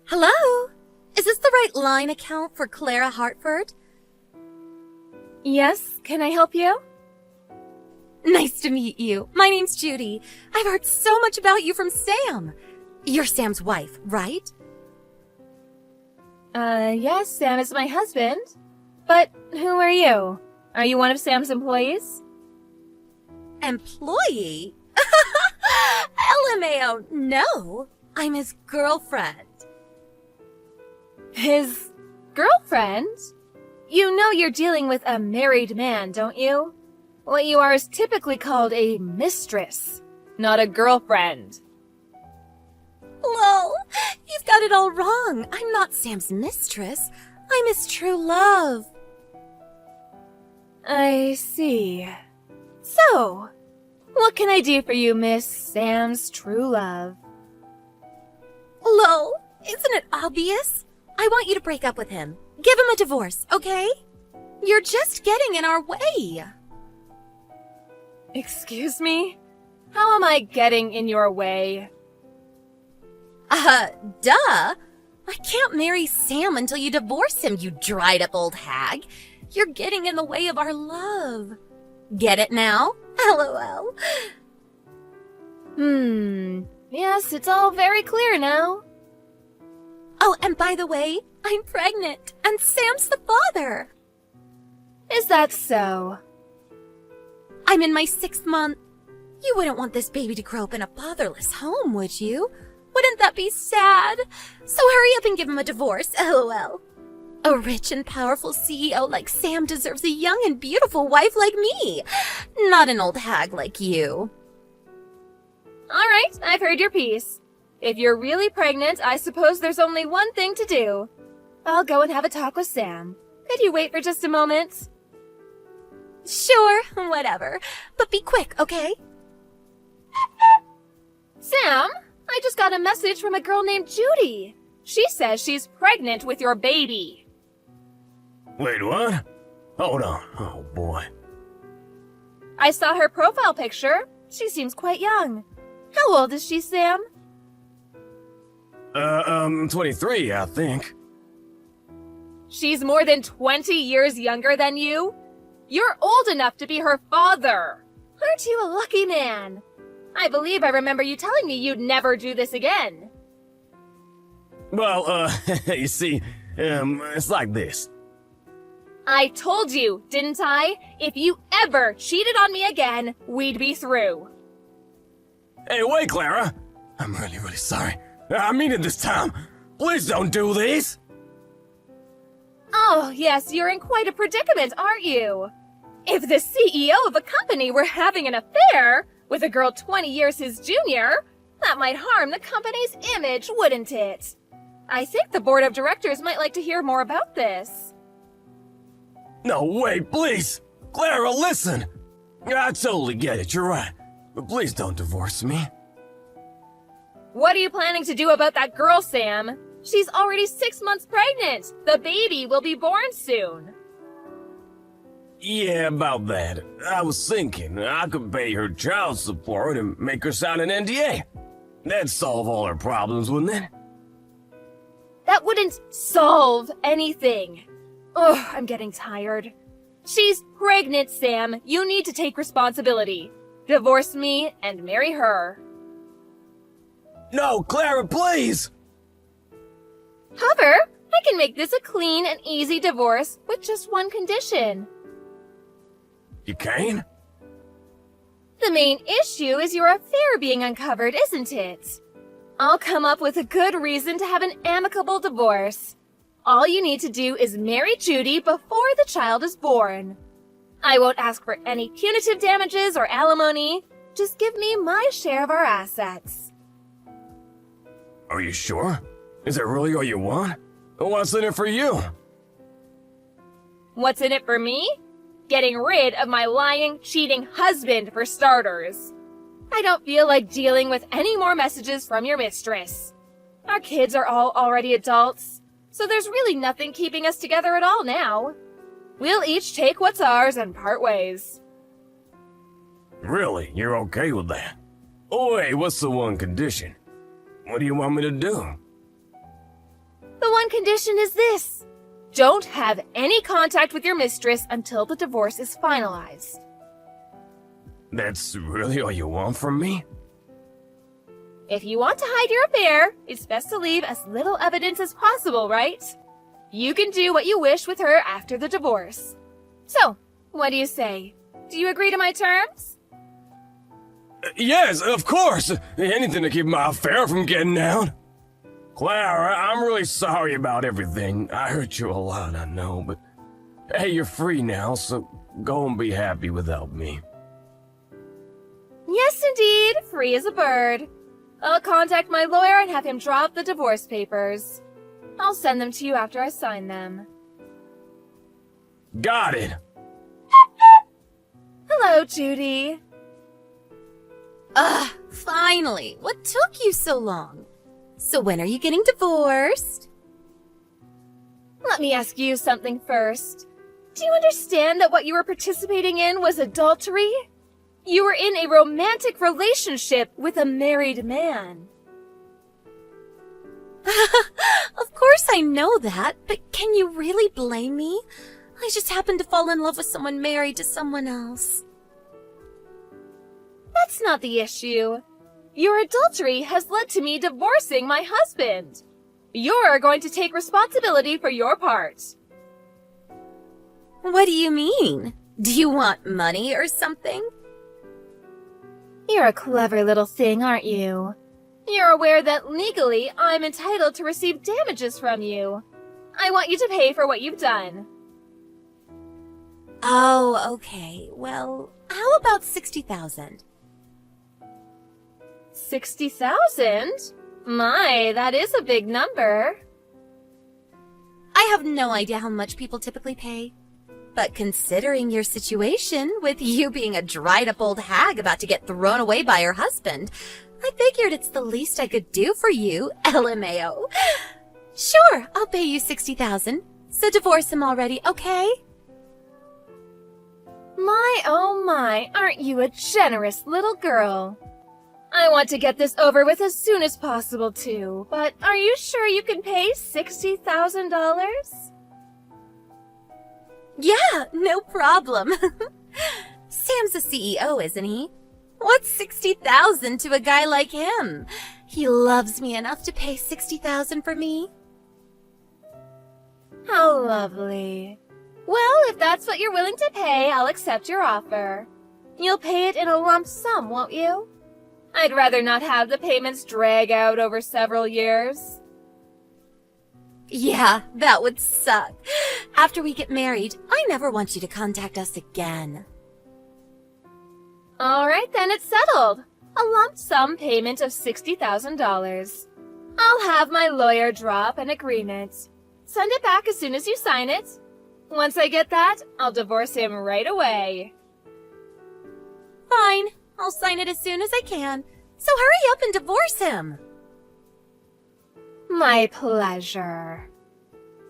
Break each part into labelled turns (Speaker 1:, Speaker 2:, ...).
Speaker 1: Hello? Is this the right line account for Clara Hartford?
Speaker 2: Yes, can I help you?
Speaker 1: Nice to meet you. My name's Judy. I've heard so much about you from Sam. You're Sam's wife, right?
Speaker 2: Yes, Sam is my husband. But who are you? Are you one of Sam's employees?
Speaker 1: Employee? LMAO, no. I'm his girlfriend.
Speaker 2: His girlfriend? You know you're dealing with a married man, don't you? What you are is typically called a mistress, not a girlfriend.
Speaker 1: Lol, you've got it all wrong. I'm not Sam's mistress. I'm his true love.
Speaker 2: I see. So, what can I do for you, Miss Sam's true love?
Speaker 1: Lol, isn't it obvious? I want you to break up with him. Give him a divorce, okay? You're just getting in our way.
Speaker 2: Excuse me? How am I getting in your way?
Speaker 1: Duh. I can't marry Sam until you divorce him, you dried up old hag. You're getting in the way of our love. Get it now? LOL.
Speaker 2: Yes, it's all very clear now.
Speaker 1: Oh, and by the way, I'm pregnant, and Sam's the father.
Speaker 2: Is that so?
Speaker 1: I'm in my 6th month. You wouldn't want this baby to grow up in a fatherless home, would you? Wouldn't that be sad? So hurry up and give him a divorce, LOL. A rich and powerful CEO like Sam deserves a young and beautiful wife like me, not an old hag like you.
Speaker 2: All right, I've heard your piece. If you're really pregnant, I suppose there's only one thing to do. I'll go and have a talk with Sam. Could you wait for just a moment?
Speaker 1: Sure, whatever. But be quick, okay?
Speaker 2: Sam, I just got a message from a girl named Judy. She says she's pregnant with your baby.
Speaker 3: Wait, what? Hold on. Oh, boy.
Speaker 2: I saw her profile picture. She seems quite young. How old is she, Sam?
Speaker 3: 23, I think.
Speaker 2: She's more than 20 years younger than you? You're old enough to be her father. Aren't you a lucky man? I believe I remember you telling me you'd never do this again.
Speaker 3: Well, you see, it's like this.
Speaker 2: I told you, didn't I? If you ever cheated on me again, we'd be through.
Speaker 3: Hey, wait, Clara. I'm really, really sorry. I mean it this time. Please don't do this.
Speaker 2: Oh, yes, you're in quite a predicament, aren't you? If the CEO of a company were having an affair with a girl 20 years his junior, that might harm the company's image, wouldn't it? I think the board of directors might like to hear more about this.
Speaker 3: No, wait, please. Clara, listen. I totally get it, you're right. But please don't divorce me.
Speaker 2: What are you planning to do about that girl, Sam? She's already 6 months pregnant. The baby will be born soon.
Speaker 3: Yeah, about that. I was thinking I could pay her child support and make her sign an NDA. That'd solve all her problems, wouldn't it?
Speaker 2: That wouldn't solve anything. Ugh, I'm getting tired. She's pregnant, Sam. You need to take responsibility. Divorce me and marry her.
Speaker 3: No, Clara, please!
Speaker 2: However, I can make this a clean and easy divorce with just one condition.
Speaker 3: You can?
Speaker 2: The main issue is your affair being uncovered, isn't it? I'll come up with a good reason to have an amicable divorce. All you need to do is marry Judy before the child is born. I won't ask for any punitive damages or alimony. Just give me my share of our assets.
Speaker 3: Are you sure? Is it really all you want? What's in it for you?
Speaker 2: What's in it for me? Getting rid of my lying, cheating husband, for starters. I don't feel like dealing with any more messages from your mistress. Our kids are all already adults, so there's really nothing keeping us together at all now. We'll each take what's ours and part ways.
Speaker 3: Really? You're okay with that? Oh, wait, what's the one condition? What do you want me to do?
Speaker 2: The one condition is this. Don't have any contact with your mistress until the divorce is finalized.
Speaker 3: That's really all you want from me?
Speaker 2: If you want to hide your affair, it's best to leave as little evidence as possible, right? You can do what you wish with her after the divorce. So, what do you say? Do you agree to my terms?
Speaker 3: Yes, of course. Anything to keep my affair from getting out. Clara, I'm really sorry about everything. I hurt you a lot, I know, but hey, you're free now, so go and be happy without me.
Speaker 2: Yes, indeed, free as a bird. I'll contact my lawyer and have him draw up the divorce papers. I'll send them to you after I sign them.
Speaker 3: Got it.
Speaker 2: Hello, Judy.
Speaker 1: Finally. What took you so long? So when are you getting divorced?
Speaker 2: Let me ask you something first. Do you understand that what you were participating in was adultery? You were in a romantic relationship with a married man.
Speaker 1: Of course I know that, but can you really blame me? I just happened to fall in love with someone married to someone else.
Speaker 2: That's not the issue. Your adultery has led to me divorcing my husband. You're going to take responsibility for your part.
Speaker 1: What do you mean? Do you want money or something?
Speaker 2: You're a clever little thing, aren't you? You're aware that legally I'm entitled to receive damages from you. I want you to pay for what you've done.
Speaker 1: Oh, okay. Well, how about 60,000?
Speaker 2: 60,000? My, that is a big number.
Speaker 1: I have no idea how much people typically pay. But considering your situation, with you being a dried-up old hag about to get thrown away by her husband, I figured it's the least I could do for you, LMAO. Sure, I'll pay you 60,000. So divorce him already, okay?
Speaker 2: My, oh my, aren't you a generous little girl? I want to get this over with as soon as possible, too. But are you sure you can pay $60,000?
Speaker 1: Yeah, no problem. Sam's a CEO, isn't he? What's 60,000 to a guy like him? He loves me enough to pay 60,000 for me.
Speaker 2: How lovely. Well, if that's what you're willing to pay, I'll accept your offer. You'll pay it in a lump sum, won't you? I'd rather not have the payments drag out over several years.
Speaker 1: Yeah, that would suck. After we get married, I never want you to contact us again.
Speaker 2: All right, then it's settled. A lump sum payment of $60,000. I'll have my lawyer draw up an agreement. Send it back as soon as you sign it. Once I get that, I'll divorce him right away.
Speaker 1: Fine, I'll sign it as soon as I can. So hurry up and divorce him.
Speaker 2: My pleasure.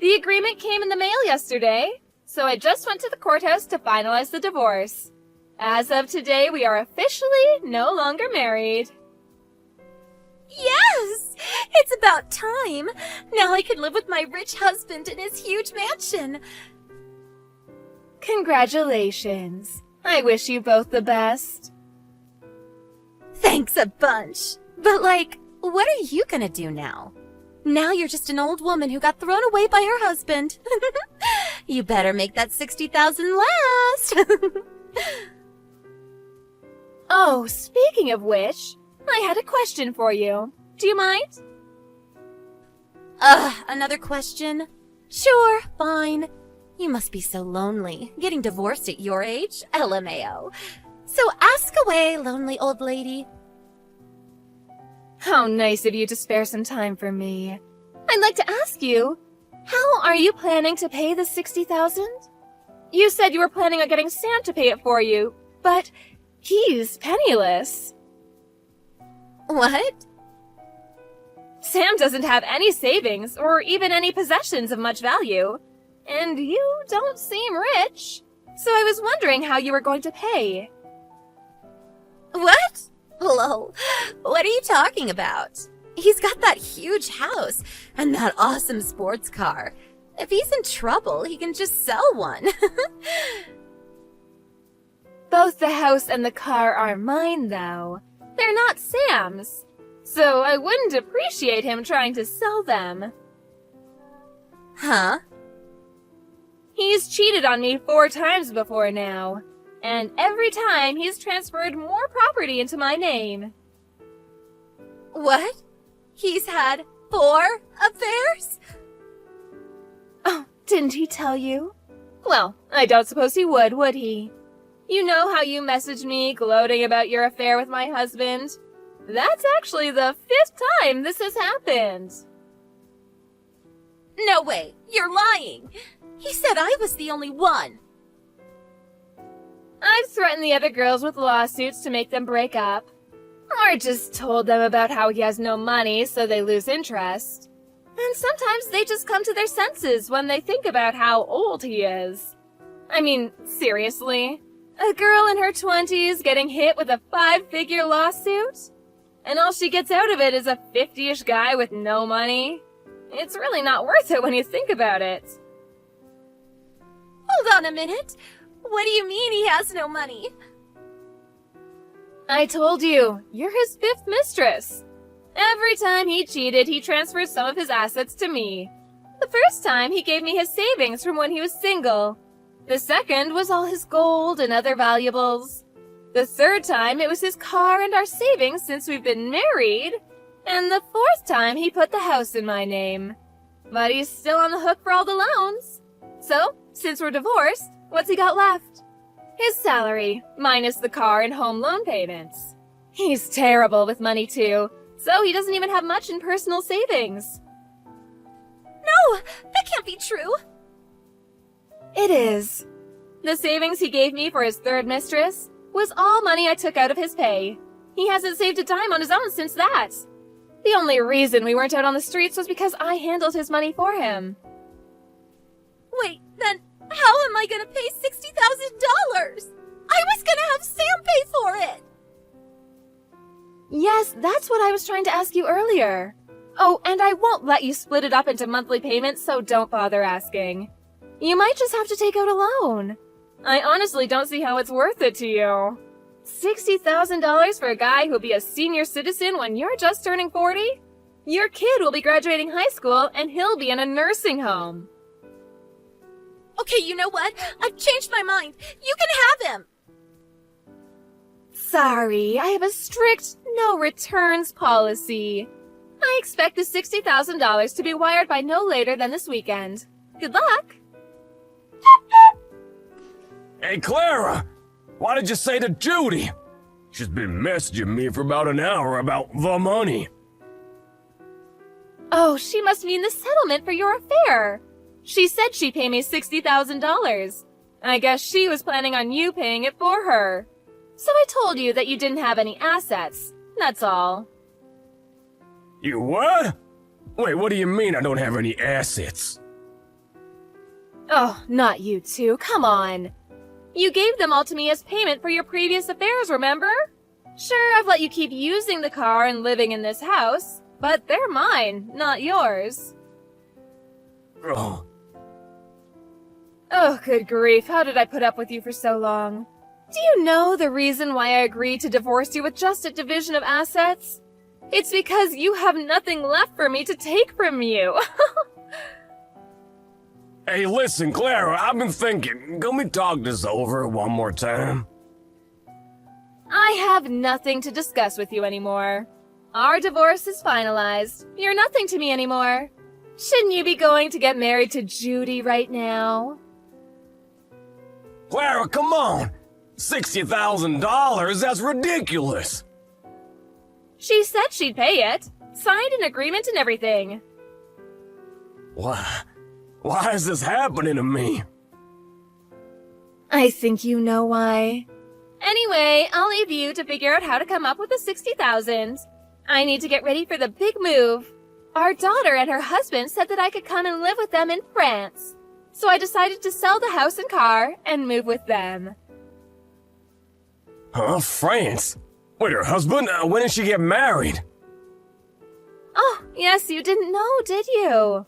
Speaker 2: The agreement came in the mail yesterday, so I just went to the courthouse to finalize the divorce. As of today, we are officially no longer married.
Speaker 1: Yes! It's about time. Now I can live with my rich husband in his huge mansion.
Speaker 2: Congratulations. I wish you both the best.
Speaker 1: Thanks a bunch. But what are you gonna do now? Now you're just an old woman who got thrown away by her husband. You better make that 60,000 last.
Speaker 2: Oh, speaking of which, I had a question for you. Do you mind?
Speaker 1: Another question? Sure, fine. You must be so lonely, getting divorced at your age, LMAO. So ask away, lonely old lady.
Speaker 2: How nice of you to spare some time for me. I'd like to ask you, how are you planning to pay the 60,000? You said you were planning on getting Sam to pay it for you, but he's penniless.
Speaker 1: What?
Speaker 2: Sam doesn't have any savings or even any possessions of much value, and you don't seem rich. So I was wondering how you were going to pay.
Speaker 1: What? Lol. What are you talking about? He's got that huge house and that awesome sports car. If he's in trouble, he can just sell one.
Speaker 2: Both the house and the car are mine, though. They're not Sam's. So I wouldn't appreciate him trying to sell them.
Speaker 1: Huh?
Speaker 2: He's cheated on me 4 times before now. And every time he's transferred more property into my name.
Speaker 1: What? He's had 4 affairs?
Speaker 2: Oh, didn't he tell you? Well, I don't suppose he would he? You know how you messaged me gloating about your affair with my husband? That's actually the 5th time this has happened.
Speaker 1: No way, you're lying. He said I was the only one.
Speaker 2: I've threatened the other girls with lawsuits to make them break up. Or just told them about how he has no money, so they lose interest. And sometimes they just come to their senses when they think about how old he is. I mean, seriously? A girl in her 20s getting hit with a 5-figure lawsuit? And all she gets out of it is a 50-ish guy with no money? It's really not worth it when you think about it.
Speaker 1: Hold on a minute. What do you mean he has no money?
Speaker 2: I told you, you're his 5th mistress. Every time he cheated, he transferred some of his assets to me. The first time, he gave me his savings from when he was single. The second was all his gold and other valuables. The 3rd time, it was his car and our savings since we've been married. And the 4th time, he put the house in my name. But he's still on the hook for all the loans. So, since we're divorced, what's he got left? His salary, minus the car and home loan payments. He's terrible with money too, so he doesn't even have much in personal savings.
Speaker 1: No, that can't be true.
Speaker 2: It is. The savings he gave me for his 3rd mistress was all money I took out of his pay. He hasn't saved a dime on his own since that. The only reason we weren't out on the streets was because I handled his money for him.
Speaker 1: Wait, then how am I gonna pay $60,000? I was gonna have Sam pay for it!
Speaker 2: Yes, that's what I was trying to ask you earlier. Oh, and I won't let you split it up into monthly payments, so don't bother asking. You might just have to take out a loan. I honestly don't see how it's worth it to you. $60,000 for a guy who'll be a senior citizen when you're just turning 40? Your kid will be graduating high school, and he'll be in a nursing home.
Speaker 1: Okay, you know what? I've changed my mind. You can have him.
Speaker 2: Sorry, I have a strict no returns policy. I expect the $60,000 to be wired by no later than this weekend. Good luck.
Speaker 3: Hey, Clara! Why did you say to Judy? She's been messaging me for about an hour about the money.
Speaker 2: Oh, she must mean the settlement for your affair. She said she'd pay me $60,000. I guess she was planning on you paying it for her. So I told you that you didn't have any assets. That's all.
Speaker 3: You what? Wait, what do you mean I don't have any assets?
Speaker 2: Oh, not you two. Come on. You gave them all to me as payment for your previous affairs, remember? Sure, I've let you keep using the car and living in this house, but they're mine, not yours.
Speaker 3: Oh.
Speaker 2: Oh, good grief. How did I put up with you for so long? Do you know the reason why I agreed to divorce you with just a division of assets? It's because you have nothing left for me to take from you.
Speaker 3: Hey, listen, Clara, I've been thinking. Can we talk this over one more time?
Speaker 2: I have nothing to discuss with you anymore. Our divorce is finalized. You're nothing to me anymore. Shouldn't you be going to get married to Judy right now?
Speaker 3: Clara, come on! $60,000? That's ridiculous!
Speaker 2: She said she'd pay it. Signed an agreement and everything.
Speaker 3: Why is this happening to me?
Speaker 2: I think you know why. Anyway, I'll leave you to figure out how to come up with the $60,000. I need to get ready for the big move. Our daughter and her husband said that I could come and live with them in France. So I decided to sell the house and car and move with them.
Speaker 3: Huh? France? Wait, her husband? When did she get married?
Speaker 2: Oh, yes, you didn't know, did you?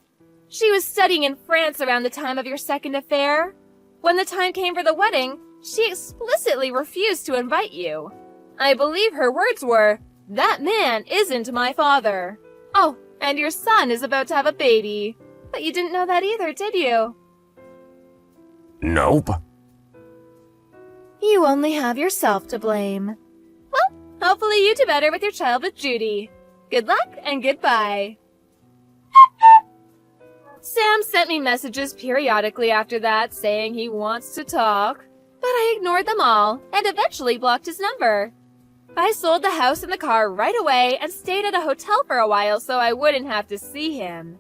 Speaker 2: She was studying in France around the time of your second affair. When the time came for the wedding, she explicitly refused to invite you. I believe her words were, "That man isn't my father." Oh, and your son is about to have a baby. But you didn't know that either, did you?
Speaker 3: Nope.
Speaker 2: You only have yourself to blame. Well, hopefully you do better with your child with Judy. Good luck and goodbye. Sam sent me messages periodically after that saying he wants to talk, but I ignored them all and eventually blocked his number. I sold the house and the car right away and stayed at a hotel for a while so I wouldn't have to see him.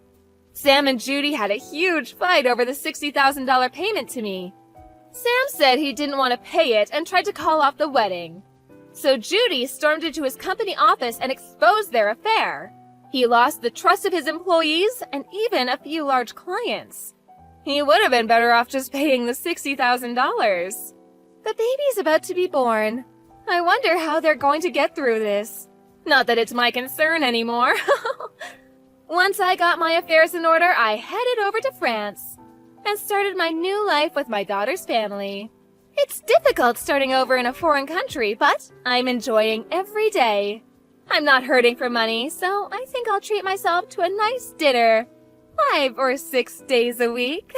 Speaker 2: Sam and Judy had a huge fight over the $60,000 payment to me. Sam said he didn't want to pay it and tried to call off the wedding. So Judy stormed into his company office and exposed their affair. He lost the trust of his employees and even a few large clients. He would have been better off just paying the $60,000. The baby's about to be born. I wonder how they're going to get through this. Not that it's my concern anymore. Once I got my affairs in order, I headed over to France and started my new life with my daughter's family. It's difficult starting over in a foreign country, but I'm enjoying every day. I'm not hurting for money, so I think I'll treat myself to a nice dinner 5 or 6 days a week.